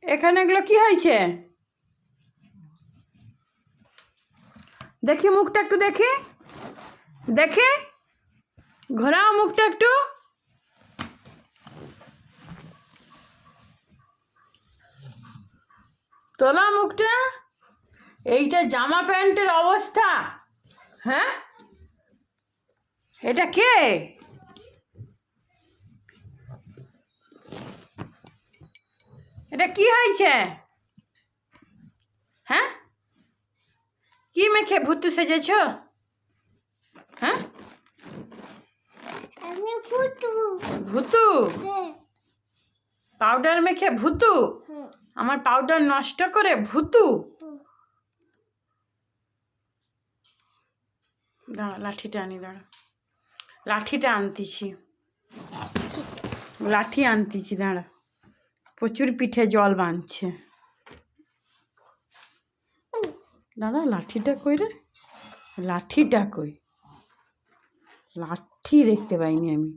এখানে এগুলো কি হয়েছে? দেখি মুখটা একটু দেখি, দেখি ঘোরাও মুখটা একটু। তোলা মুখটা। এইটা জামা প্যান্টের অবস্থা। হ্যাঁ, এটা কে? এটা কি হয়েছে? হ্যাঁ, কি মেখে ভুতু সেজেছ? হ্যাঁ, আমি ভুতু। ভুতু? হ্যাঁ। পাউডার মেখে ভুতু? হুম। আমার পাউডার নষ্ট করে ভুতু? দাঁড়া, লাঠিটা আনি, দাঁড়া, লাঠিটা আনতেছি, লাঠি আনতেছি, দাঁড়া। প্রচুর পিঠে জল বাঁধছে। দাঁড়া, লাঠিটা কই রে? লাঠিটা কই? লাঠি দেখতে পাইনি আমি।